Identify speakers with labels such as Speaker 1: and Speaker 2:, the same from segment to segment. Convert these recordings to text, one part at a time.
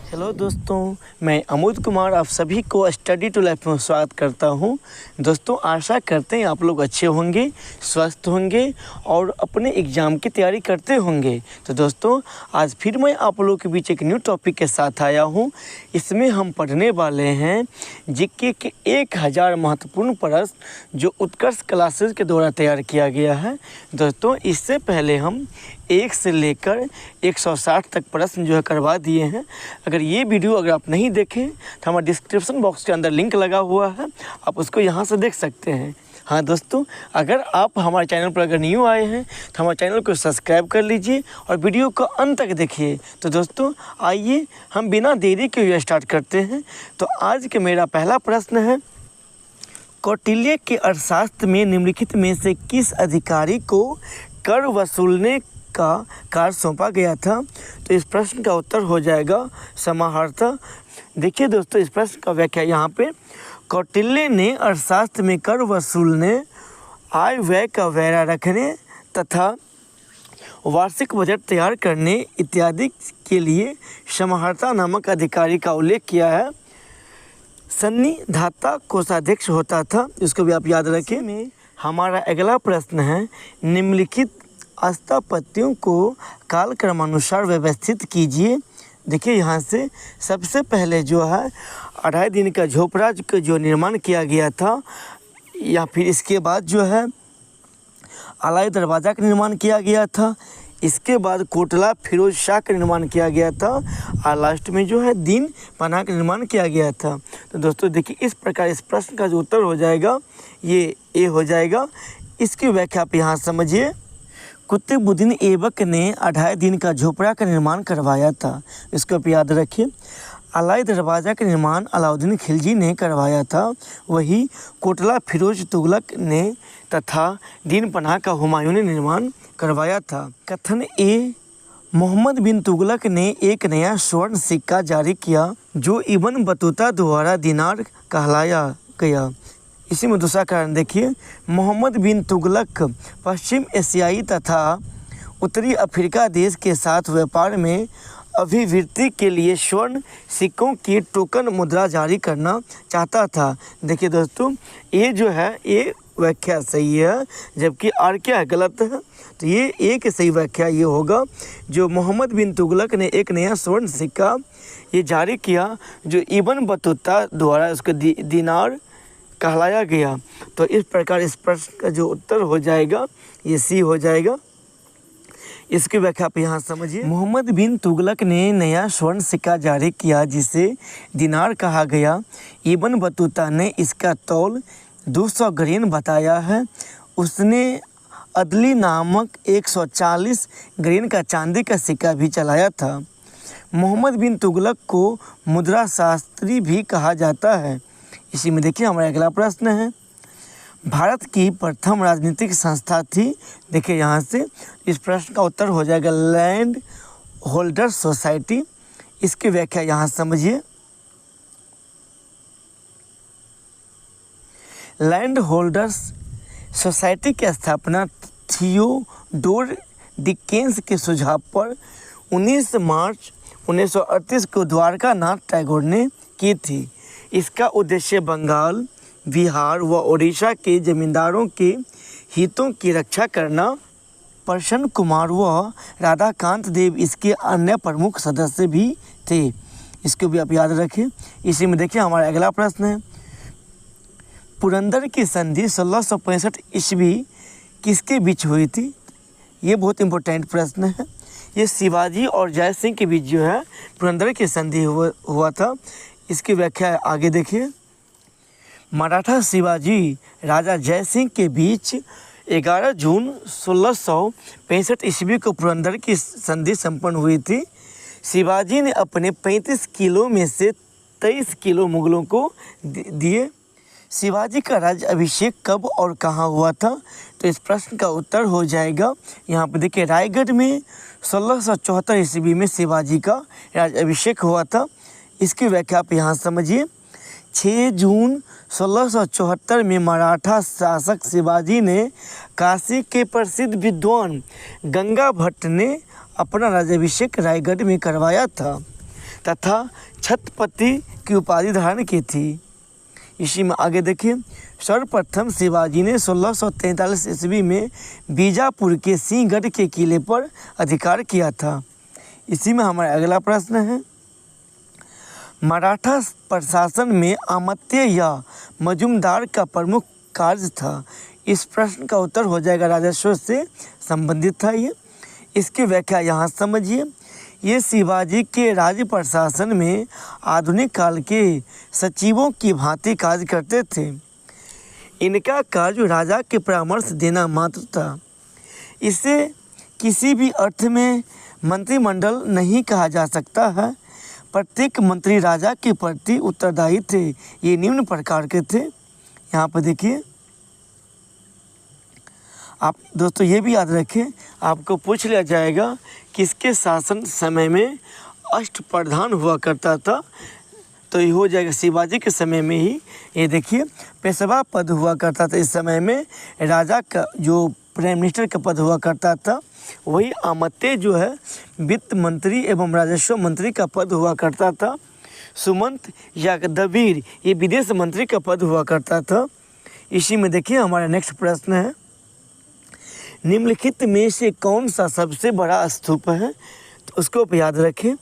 Speaker 1: Hello दोस्तों, मैं अमोद कुमार आप सभी को स्टडी टू लाइफ में स्वागत करता हूं। दोस्तों, आशा करते हैं आप लोग अच्छे होंगे, स्वस्थ होंगे और अपने एग्ज़ाम की तैयारी करते होंगे। तो दोस्तों, आज फिर मैं आप लोगों के बीच एक न्यू टॉपिक के साथ आया हूं। इसमें हम पढ़ने वाले हैं जीके के 1000 महत्वपूर्ण प्रश्न जो उत्कर्ष क्लासेस के द्वारा तैयार किया गया है। दोस्तों, इससे पहले हम 1 से लेकर 160 तक प्रश्न जो है करवा दिए हैं। अगर ये वीडियो अगर आप नहीं देखें तो हमारे डिस्क्रिप्शन बॉक्स के अंदर लिंक लगा हुआ है, आप उसको यहाँ से देख सकते हैं। हाँ दोस्तों, अगर आप हमारे चैनल पर अगर न्यू आए हैं तो हमारे चैनल को सब्सक्राइब कर लीजिए और वीडियो को अंत तक देखिए। तो दोस्तों, आइए हम बिना देरी के हुए स्टार्ट करते हैं। तो आज के मेरा पहला प्रश्न है, कौटिल्य के अर्थशास्त्र में निम्नलिखित में से किस अधिकारी को कर वसूलने का कार्य सौंपा गया था? तो इस प्रश्न का उत्तर हो जाएगा समाहर्ता। देखिए दोस्तों, इस प्रश्न का व्याख्या यहाँ पे, कौटिल्य ने अर्थशास्त्र में कर वसूलने, आय व्यय का ब्यौरा रखने तथा वार्षिक बजट तैयार करने इत्यादि के लिए समाहर्ता नामक अधिकारी का उल्लेख किया है। सन्निधाता कोषाध्यक्ष होता था, इसको भी आप याद रखें। में हमारा अगला प्रश्न है, निम्नलिखित स्थापत्यों को कालक्रमानुसार व्यवस्थित कीजिए। देखिए यहाँ से सबसे पहले जो है 2.5 दिन का झोपड़ा का जो निर्माण किया गया था, या फिर इसके बाद जो है अलाई दरवाज़ा का निर्माण किया गया था। इसके बाद कोटला फिरोज शाह का निर्माण किया गया था और लास्ट में जो है दीन पनाह का निर्माण किया गया था। तो दोस्तों देखिए, इस प्रकार इस प्रश्न का जो उत्तर हो जाएगा ये ए हो जाएगा। इसकी व्याख्या आप यहाँ समझिए। कुतुबुद्दीन ऐबक ने 2.5 दिन का झोपड़ा का निर्माण करवाया था, इसको आप याद रखिए। अलाई दरवाज़ा का निर्माण अलाउद्दीन खिलजी ने करवाया था, वही कोटला फिरोज तुगलक ने तथा दीन पनाह का हुमायूं ने निर्माण करवाया था। कथन ए, मोहम्मद बिन तुगलक ने एक नया स्वर्ण सिक्का जारी किया जो इब्न बतूता द्वारा दिनार कहलाया गया। इसी में दूसरा कारण देखिए, मोहम्मद बिन तुगलक पश्चिम एशियाई तथा उत्तरी अफ्रीका देश के साथ व्यापार में अभिवृद्धि के लिए स्वर्ण सिक्कों की टोकन मुद्रा जारी करना चाहता था। देखिए दोस्तों, ये जो है ये व्याख्या सही है, जबकि आर क्या है गलत है। तो ये एक सही व्याख्या ये होगा, जो मोहम्मद बिन तुगलक ने एक नया स्वर्ण सिक्का ये जारी किया जो इब्न बतूता द्वारा उसको दिनार कहलाया गया। तो इस प्रकार इस प्रश्न का जो उत्तर हो जाएगा ये सी हो जाएगा। इसकी व्याख्या आप यहाँ समझिए। मोहम्मद बिन तुगलक ने नया स्वर्ण सिक्का जारी किया जिसे दिनार कहा गया। इब्न बतूता ने इसका तौल 200 ग्रेन बताया है। उसने अदली नामक 140 ग्रेन का चांदी का सिक्का भी चलाया था। मोहम्मद बिन तुगलक को मुद्रा शास्त्री भी कहा जाता है। इसी में देखिए हमारा अगला प्रश्न है, भारत की प्रथम राजनीतिक संस्था थी। देखिए यहाँ से इस प्रश्न का उत्तर हो जाएगा लैंड होल्डर्स सोसाइटी। इसकी व्याख्या यहाँ समझिए। लैंड होल्डर्स सोसाइटी की स्थापना थियोडोर डिकेंस के सुझाव पर 19 मार्च 1938 को द्वारका नाथ टैगोर ने की थी। इसका उद्देश्य बंगाल, बिहार व उड़ीसा के जमींदारों के हितों की रक्षा करना। प्रसन्न कुमार व राधाकांत देव इसके अन्य प्रमुख सदस्य भी थे। इसको भी आप याद रखें। इसी में देखिए हमारा अगला प्रश्न है, पुरंदर की संधि 1665 ईस्वी किसके बीच हुई थी? ये बहुत इम्पोर्टेंट प्रश्न है। ये शिवाजी और जय सिंह के बीच जो है पुरंदर की संधि हुआ था। इसकी व्याख्या आगे देखिए। मराठा शिवाजी राजा जय सिंह के बीच 11 जून 1665 ईस्वी को पुरंदर की संधि संपन्न हुई थी। शिवाजी ने अपने 35 किलो में से 23 किलो मुगलों को दिए। शिवाजी का राज्य अभिषेक कब और कहाँ हुआ था? तो इस प्रश्न का उत्तर हो जाएगा यहाँ पर देखिए, रायगढ़ में 1674 ईस्वी में शिवाजी का राज्य अभिषेक हुआ था। इसकी व्याख्या आप यहाँ समझिए। 6 जून 1674 में मराठा शासक शिवाजी ने काशी के प्रसिद्ध विद्वान गंगा भट्ट ने अपना राज्याभिषेक रायगढ़ में करवाया था। तथा छत्रपति की उपाधि धारण की थी। इसी में आगे देखिए, सर्वप्रथम शिवाजी ने 1643 ईस्वी में बीजापुर के सिंहगढ़ के किले पर अधिकार किया था। इसी में हमारा अगला प्रश्न है, मराठा प्रशासन में अमात्य या मजूमदार का प्रमुख कार्य था। इस प्रश्न का उत्तर हो जाएगा राजस्व से संबंधित था ये। इसकी व्याख्या यहाँ समझिए। ये शिवाजी के राज्य प्रशासन में आधुनिक काल के सचिवों की भांति कार्य करते थे। इनका कार्य राजा के परामर्श देना मात्र था। इसे किसी भी अर्थ में मंत्रिमंडल नहीं कहा जा सकता है। प्रत्येक मंत्री राजा के प्रति उत्तरदायी थे। ये निम्न प्रकार के थे। यहाँ पर देखिए, आप दोस्तों ये भी याद रखें, आपको पूछ लिया जाएगा किसके शासन समय में अष्टप्रधान हुआ करता था, तो ये हो जाएगा शिवाजी के समय में ही। ये देखिए, पेशवा पद हुआ करता था इस समय में। राजा का जो प्राइम मिनिस्टर का पद हुआ करता था, वही अमात्य जो है वित्त मंत्री एवं राजस्व मंत्री का पद हुआ करता था। सुमंत या दबीर ये विदेश मंत्री का पद हुआ करता था। इसी में देखिए हमारा नेक्स्ट प्रश्न है, निम्नलिखित में से कौन सा सबसे बड़ा स्तूप है? तो उसको याद रखें।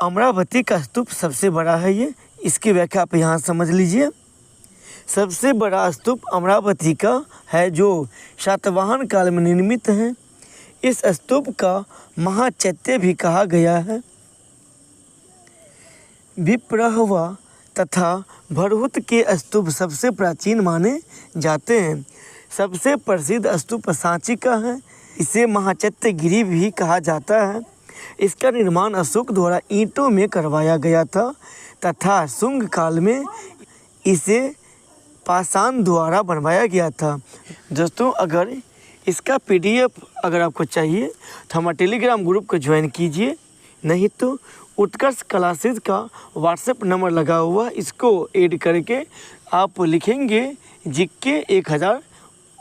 Speaker 1: अमरावती का स्तूप सबसे बड़ा है ये। इसकी व्याख्या आप यहाँ समझ लीजिए। सबसे बड़ा स्तूप अमरावती का है जो सातवाहन काल में निर्मित है। इस स्तूप का महाचैत्य भी कहा गया है। विप्रहवा तथा भरहुत के स्तूप सबसे प्राचीन माने जाते हैं। सबसे प्रसिद्ध स्तूप सांची का है। इसे महाचैत्य गिरी भी कहा जाता है। इसका निर्माण अशोक द्वारा ईंटों में करवाया गया था तथा शुंग काल में इसे पाषाण द्वारा बनवाया गया था। दोस्तों, अगर इसका PDF अगर आपको चाहिए तो हमारे टेलीग्राम ग्रुप को ज्वाइन कीजिए, नहीं तो उत्कर्ष क्लासेस का व्हाट्सएप नंबर लगा हुआ, इसको ऐड करके आप लिखेंगे GK 1000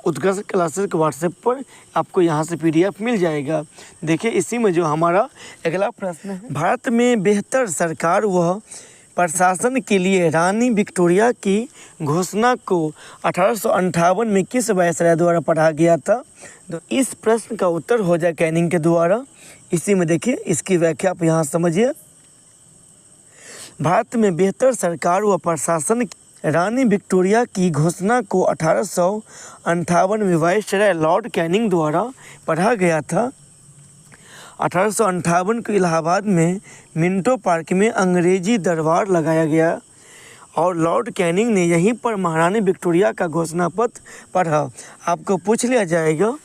Speaker 1: उत्कर्ष क्लासेस के व्हाट्सएप पर, आपको यहाँ से PDF मिल जाएगा। देखिए, इसी में जो हमारा अगला प्रश्न है, भारत में बेहतर सरकार व प्रशासन के लिए रानी विक्टोरिया की घोषणा को 1858 में किस वायसराय द्वारा पढ़ा गया था? तो इस प्रश्न का उत्तर हो जाए कैनिंग के द्वारा। इसी में देखिए, इसकी व्याख्या आप यहाँ समझिए। भारत में बेहतर सरकार व प्रशासन रानी विक्टोरिया की घोषणा को 1858 में वायसराय लॉर्ड कैनिंग द्वारा पढ़ा गया था। 1858 को इलाहाबाद में मिंटो पार्क में अंग्रेजी दरबार लगाया गया और लॉर्ड कैनिंग ने यहीं पर महारानी विक्टोरिया का घोषणा पत्र पढ़ा। आपको पूछ लिया जाएगा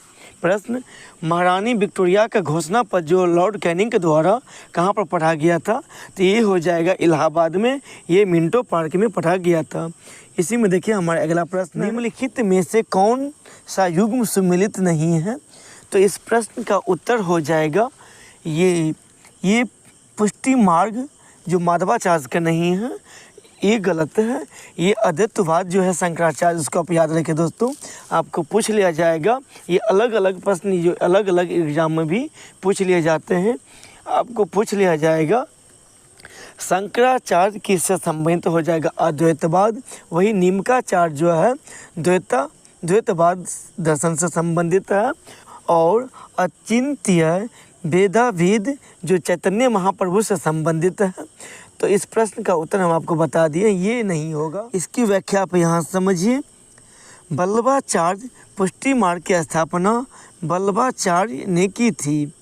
Speaker 1: प्रश्न, महारानी विक्टोरिया का घोषणा पत्र जो लॉर्ड कैनिंग के द्वारा कहाँ पर पढ़ा गया था? तो ये हो जाएगा इलाहाबाद में, ये मिंटो पार्क में पढ़ा गया था। इसी में देखिए हमारा अगला प्रश्न, निम्नलिखित में से कौन सा युग्म सुमेलित नहीं है? तो इस प्रश्न का उत्तर हो जाएगा ये पुष्टि मार्ग जो माधवाचार्य का नहीं है, ये गलत है। ये अद्वैतवाद जो है शंकराचार्य, उसको आप याद रखें दोस्तों। आपको पूछ लिया जाएगा, ये अलग अलग प्रश्न जो अलग अलग एग्जाम में भी पूछ लिए जाते हैं। आपको पूछ लिया जाएगा शंकराचार्य किससे संबंधित हो जाएगा? अद्वैतवाद। वही नीमकाचार्य जो है द्वैतवाद दर्शन से संबंधित है। और अचिंत्य वेदावेद जो चैतन्य महाप्रभु से संबंधित है। तो इस प्रश्न का उत्तर हम आपको बता दिए, ये नहीं होगा। इसकी व्याख्या आप यहाँ समझिए। वल्लभाचार्य पुष्टि मार्ग की स्थापना वल्लभाचार्य ने की थी।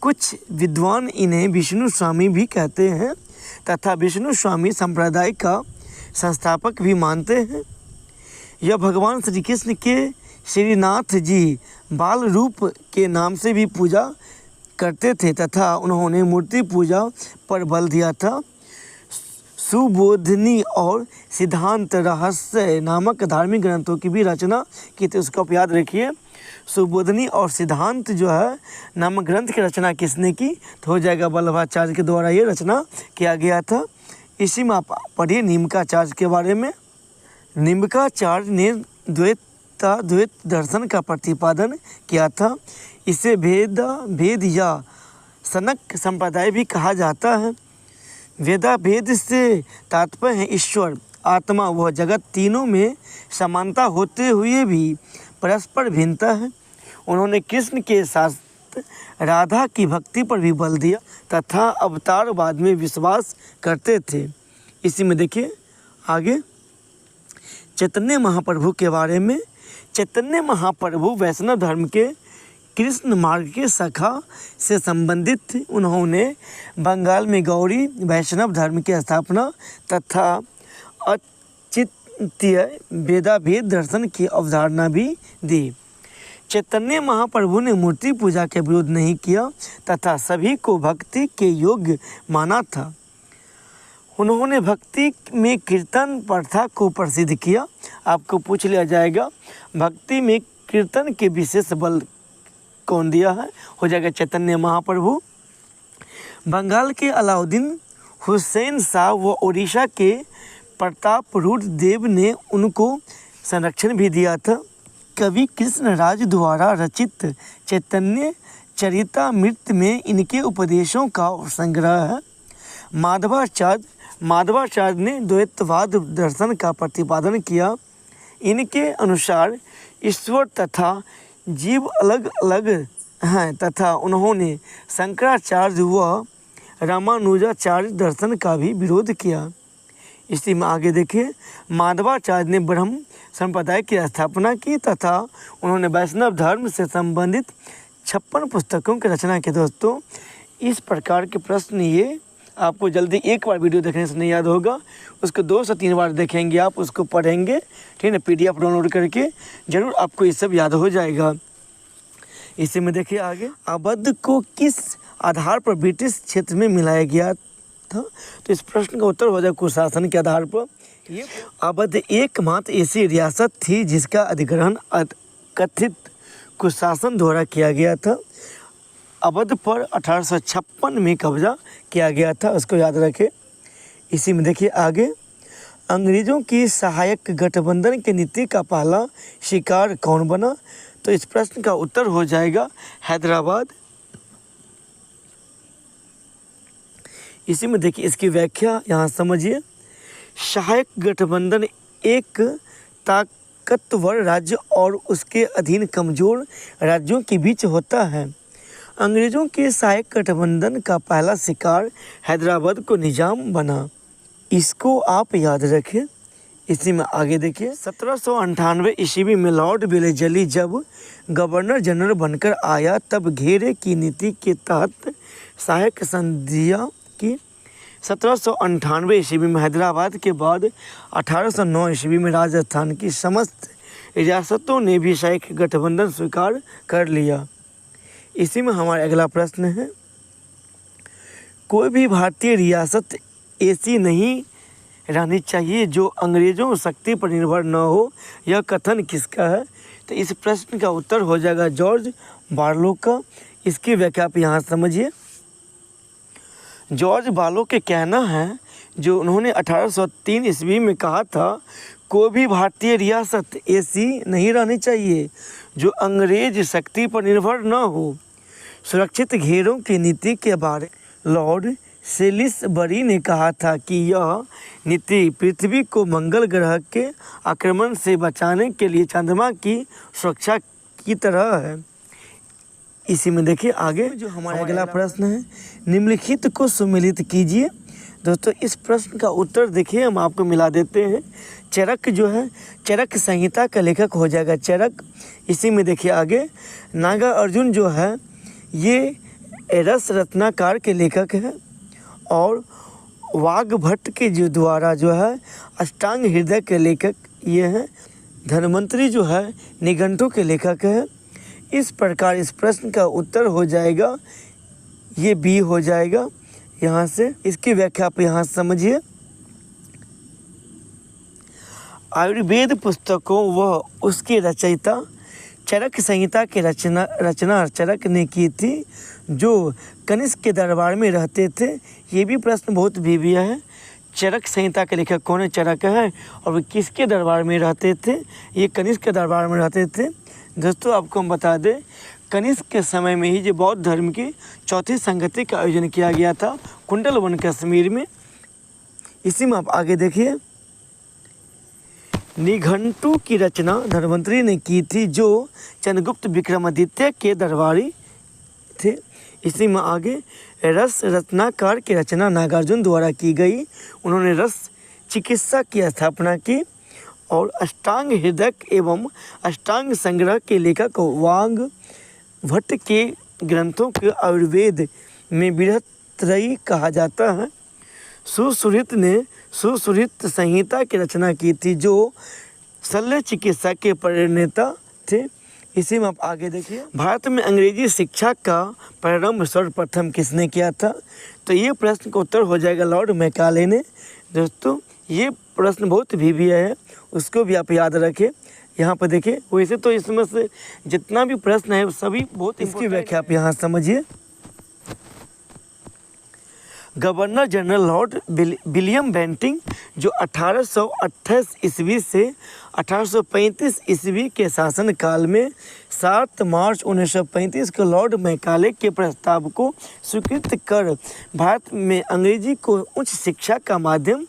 Speaker 1: कुछ विद्वान इन्हें विष्णु स्वामी भी कहते हैं तथा विष्णु स्वामी संप्रदाय का संस्थापक भी मानते हैं। यह भगवान श्री कृष्ण के श्रीनाथ जी बाल रूप के नाम से भी पूजा करते थे तथा उन्होंने मूर्ति पूजा पर बल दिया था। सुबोधनी और सिद्धांत रहस्य नामक धार्मिक ग्रंथों की भी रचना की थी, उसको आप याद रखिए। सुबोधनी और सिद्धांत जो है नामक ग्रंथ की रचना किसने की? तो हो जाएगा वल्लभाचार्य के द्वारा ये रचना किया गया था। इसी में आप पढ़िए नीमकाचार्य के बारे में। नीमकाचार्य ने द्वैत दर्शन का प्रतिपादन किया था। इसे भेद या सनक संप्रदाय भी कहा जाता है। वेदा भेद से तात्पर्य है ईश्वर, आत्मा व जगत तीनों में समानता होते हुए भी परस्पर भिन्नता है। उन्होंने कृष्ण के साथ राधा की भक्ति पर भी बल दिया तथा अवतारवाद में विश्वास करते थे। इसी में देखिए आगे चैतन्य महाप्रभु के बारे में। चैतन्य महाप्रभु वैष्णव धर्म के कृष्ण मार्ग के शाखा से संबंधित थे। उन्होंने बंगाल में गौड़ी वैष्णव धर्म की स्थापना तथा अचिंत्य वेदाभेद दर्शन की अवधारणा भी दी। चैतन्य महाप्रभु ने मूर्ति पूजा के विरोध नहीं किया तथा सभी को भक्ति के योग्य माना था। उन्होंने भक्ति में कीर्तन प्रथा को प्रसिद्ध किया। आपको पूछ लिया जाएगा भक्ति में कीर्तन के विशेष बल कौन दिया है, हो जाएगा चैतन्य महाप्रभु। बंगाल के अलाउद्दीन हुसैन शाह व उड़ीसा के प्रताप रूढ़ देव ने उनको संरक्षण भी दिया था। कवि कृष्णराज द्वारा रचित चैतन्य चरितामृत में इनके उपदेशों का संग्रह है। माधवाचार्य ने द्वैतवाद दर्शन का प्रतिपादन किया। इनके अनुसार ईश्वर तथा जीव अलग अलग हैं तथा उन्होंने शंकराचार्य व रामानुजाचार्य दर्शन का भी विरोध किया। इसी में आगे देखिए माधवाचार्य ने ब्रह्म संप्रदाय की स्थापना की तथा उन्होंने वैष्णव धर्म से संबंधित 56 पुस्तकों की रचना की। दोस्तों इस प्रकार के प्रश्न ये आपको जल्दी एक बार वीडियो देखने से नहीं याद होगा, उसको 2 से 3 बार देखेंगे आप, उसको पढ़ेंगे, ठीक है, PDF डाउनलोड करके ज़रूर आपको ये सब याद हो जाएगा। इसी में देखिए आगे अवध को किस आधार पर ब्रिटिश क्षेत्र में मिलाया गया था, तो इस प्रश्न का उत्तर हो जाए कुशासन के आधार पर। ये अवध एकमात्र ऐसी रियासत थी जिसका अधिग्रहण कथित कुशासन द्वारा किया गया था। अवध पर 1856 में कब्जा किया गया था, उसको याद रखें। इसी में देखिए आगे अंग्रेज़ों की सहायक गठबंधन की नीति का पहला शिकार कौन बना, तो इस प्रश्न का उत्तर हो जाएगा हैदराबाद। इसी में देखिए इसकी व्याख्या यहाँ समझिए। सहायक गठबंधन एक ताकतवर राज्य और उसके अधीन कमज़ोर राज्यों के बीच होता है। अंग्रेज़ों के सहायक गठबंधन का पहला शिकार हैदराबाद को निजाम बना, इसको आप याद रखें। इसी में आगे देखिए 1798 ईस्वी में लॉर्ड वेलेस्ली जब गवर्नर जनरल बनकर आया तब घेरे की नीति के तहत सहायक संधियाँ की। 1798 ईस्वी में हैदराबाद के बाद 1809 ईस्वी में राजस्थान की समस्त रियासतों ने भी सहायक गठबंधन स्वीकार कर लिया। इसी में हमारा अगला प्रश्न है कोई भी भारतीय रियासत ऐसी नहीं रहनी चाहिए जो अंग्रेज़ों शक्ति पर निर्भर न हो, यह कथन किसका है, तो इस प्रश्न का उत्तर हो जाएगा जॉर्ज बार्लो का। इसकी व्याख्या आप यहाँ समझिए। जॉर्ज बार्लो के कहना है जो उन्होंने 1803 ईस्वी में कहा था कोई भी भारतीय रियासत ऐसी नहीं रहनी चाहिए जो अंग्रेज शक्ति पर निर्भर न हो। सुरक्षित घेरों की नीति के बारे लॉर्ड सेलिसबरी ने कहा था कि यह नीति पृथ्वी को मंगल ग्रह के आक्रमण से बचाने के लिए चंद्रमा की सुरक्षा की तरह है। इसी में देखिए आगे जो हमारा अगला प्रश्न है निम्नलिखित को सुमेलित कीजिए। दोस्तों इस प्रश्न का उत्तर देखिए हम आपको मिला देते हैं। चरक जो है चरक संहिता का लेखक हो जाएगा चरक। इसी में देखिए आगे नागार्जुन जो है ये रस रत्नाकर के लेखक है और वाग्भट के जो द्वारा जो है अष्टांग हृदय के लेखक ये हैं। धन्वंतरी जो है निघंटु के लेखक है। इस प्रकार इस प्रश्न का उत्तर हो जाएगा ये बी हो जाएगा यहाँ से। इसकी व्याख्या आप यहाँ समझिए। आयुर्वेद पुस्तकों व उसके रचयिता चरक संहिता की रचना चरक ने की थी जो कनिष्क के दरबार में रहते थे। ये भी प्रश्न बहुत भीविया है। चरक संहिता के लेखक कौन है, चरक है, और वे किसके दरबार में रहते थे, ये कनिष्क के दरबार में रहते थे। दोस्तों आपको हम बता दें कनिष्क के समय में ही जो बौद्ध धर्म की चौथी संगति का आयोजन किया गया था कुंडल वन कश्मीर में। इसी में आप आगे देखिए, निघंटु की रचना धन्वंतरि ने की थी जो चंद्रगुप्त विक्रमादित्य के दरबारी थे। इसी में आगे, रस रत्नाकर की रचना नागार्जुन द्वारा की गई। उन्होंने रस चिकित्सा की स्थापना की। और अष्टांग हृदय एवं अष्टांग संग्रह के लेखक वांग भट्ट के ग्रंथों के आयुर्वेद में बृहत्त्रयी कहा जाता है। सुश्रुत ने सुश्रुत संहिता की रचना की थी जो शल्य चिकित्सा के प्रणेता थे। इसी में आप आगे देखिए, भारत में अंग्रेजी शिक्षा का प्रारंभ सर्वप्रथम किसने किया था? तो ये प्रश्न का उत्तर हो जाएगा लॉर्ड मैकाले ने। दोस्तों ये प्रश्न बहुत भी है, उसको भी आप याद रखें। यहाँ पर देखिए, वैसे तो इसमें से जितना भी प्रश्न है सभी बहुत, इसकी व्याख्या आप यहाँ समझिए। Governor general lord William Bentinck जो 1828 ईस्वी से 1835 ईस्वी के शासनकाल में 7 मार्च 1935 को लॉर्ड मैकाले के प्रस्ताव को स्वीकृत कर भारत में अंग्रेजी को उच्च शिक्षा का माध्यम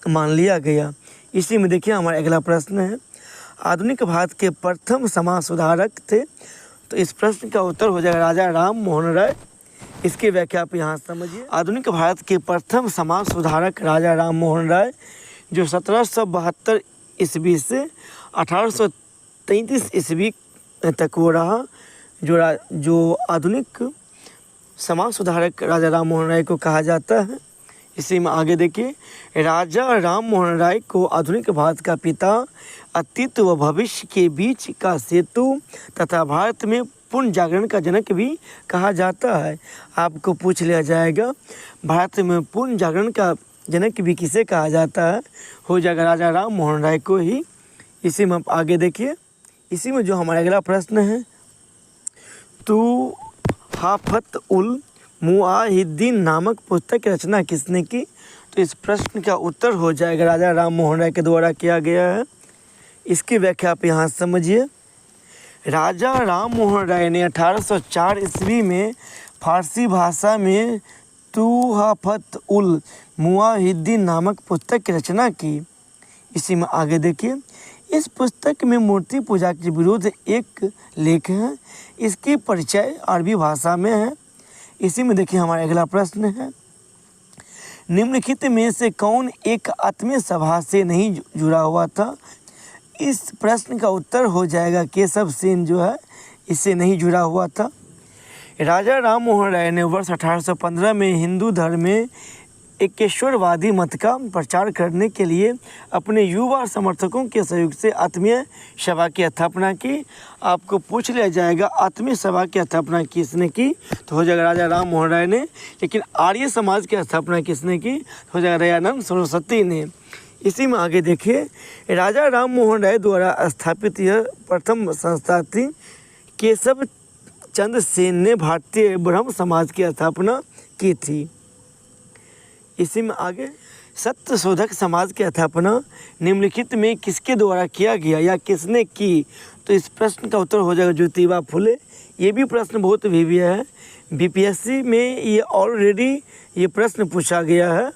Speaker 1: मान लिया गया। इसी में देखिए हमारा अगला प्रश्न है, आधुनिक भारत के प्रथम समाज सुधारक थे? तो इस प्रश्न का उत्तर हो जाएगा राजा राम मोहन राय। इसकी व्याख्या आप यहाँ समझिए। आधुनिक भारत के प्रथम समाज सुधारक राजा राम मोहन राय जो 1772 ईस्वी से 1833 ईस्वी तक वो रहा। जो आधुनिक समाज सुधारक राजा राम मोहन राय को कहा जाता है। इसी में आगे देखिए, राजा राम मोहन राय को आधुनिक भारत का पिता, अतीत व भविष्य के बीच का सेतु तथा भारत में पूर्ण जागरण का जनक भी कहा जाता है। आपको पूछ लिया जाएगा भारत में पूर्ण जागरण का जनक भी किसे कहा जाता है? हो जाएगा राजा राम मोहन राय को ही। इसी में आप आगे देखिए, इसी में जो हमारा अगला प्रश्न है, तू हाफत उल मुआहिद्दीन नामक पुस्तक की रचना किसने की? तो इस प्रश्न का उत्तर हो जाएगा राजा राम मोहन राय के द्वारा किया गया है। इसकी व्याख्या आप यहाँ समझिए। राजा राम मोहन राय ने 1804 ईस्वी में फारसी भाषा में तुहफत उल मुआहिद्दीन नामक पुस्तक की रचना की। इसी में आगे देखिए, इस पुस्तक में मूर्ति पूजा के विरुद्ध एक लेख है। इसकी परिचय अरबी भाषा में है। इसी में देखिए हमारा अगला प्रश्न है, निम्नलिखित में से कौन एक आत्मीय सभा से नहीं जुड़ा हुआ था? इस प्रश्न का उत्तर हो जाएगा केशव सेन जो है इससे नहीं जुड़ा हुआ था। राजा राम मोहन राय ने वर्ष 1815 में हिंदू धर्म में एकेश्वरवादी मत का प्रचार करने के लिए अपने युवा समर्थकों के सहयोग से आत्मीय सभा की स्थापना की। आपको पूछ लिया जाएगा आत्मीय सभा की स्थापना किसने की? तो हो जाएगा राजा राम मोहन राय ने। लेकिन आर्य समाज की स्थापना किसने की? तो हो जाएगा दयानंद सरस्वती ने। इसी में आगे देखिए, राजा राम मोहन राय द्वारा स्थापित यह प्रथम संस्था थी। केशव चंद्र सेन ने भारतीय ब्रह्म समाज की स्थापना की थी। इसी में आगे, सत्य शोधक समाज की स्थापना निम्नलिखित में किसके द्वारा किया गया या किसने की? तो इस प्रश्न का उत्तर हो जाएगा ज्योतिबा फुले। ये भी प्रश्न बहुत भी है, बीपीएससी में ये ऑलरेडी ये प्रश्न पूछा गया है।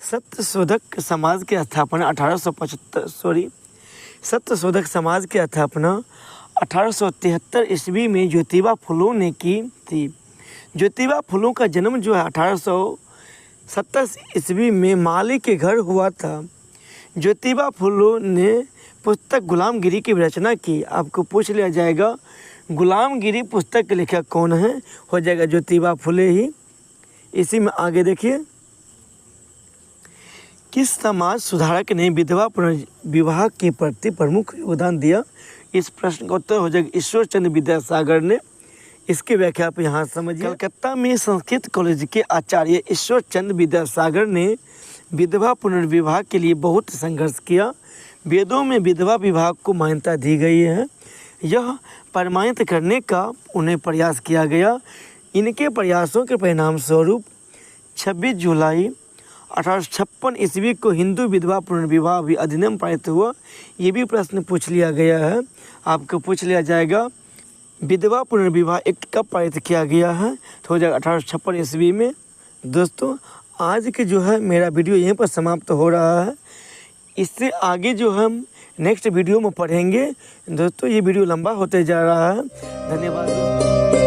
Speaker 1: सत्य शोधक समाज की स्थापना 1875 सत्य शोधक समाज की स्थापना 1873 ईस्वी में ज्योतिबा फुले ने की थी। ज्योतिबा फुले का जन्म जो है 1827 ईस्वी में माली के घर हुआ था। ज्योतिबा फुले ने पुस्तक गुलामगिरी की रचना की। आपको पूछ लिया जाएगा गुलामगिरी पुस्तक के लेखक कौन है? हो जाएगा ज्योतिबा फुले ही। इसी में आगे देखिए, किस समाज सुधारक ने विधवा पुनर्विवाह के प्रति प्रमुख योगदान दिया? इस प्रश्न का उत्तर हो जाएगा ईश्वर चंद्र विद्यासागर ने। इसकी व्याख्या आप यहाँ समझिए। कलकत्ता में संस्कृत कॉलेज के आचार्य ईश्वर चंद्र विद्यासागर ने विधवा पुनर्विवाह के लिए बहुत संघर्ष किया। वेदों में विधवा विवाह को मान्यता दी गई है। यह प्रमाणित करने का उन्हें प्रयास किया गया। इनके प्रयासों के परिणाम स्वरूप 26 जुलाई 1856 ईस्वी को हिंदू विधवा पुनर्विवाह अधिनियम पारित हुआ। ये भी प्रश्न पूछ लिया गया है। आपको पूछ लिया जाएगा विधवा पुनर्विवाह एक्ट कब पारित किया गया है? तो 1856 ईस्वी में। दोस्तों आज के जो है मेरा वीडियो यहीं पर समाप्त हो रहा है। इससे आगे जो हम नेक्स्ट वीडियो में पढ़ेंगे। दोस्तों ये वीडियो लंबा होते जा रहा है। धन्यवाद दोस्तों।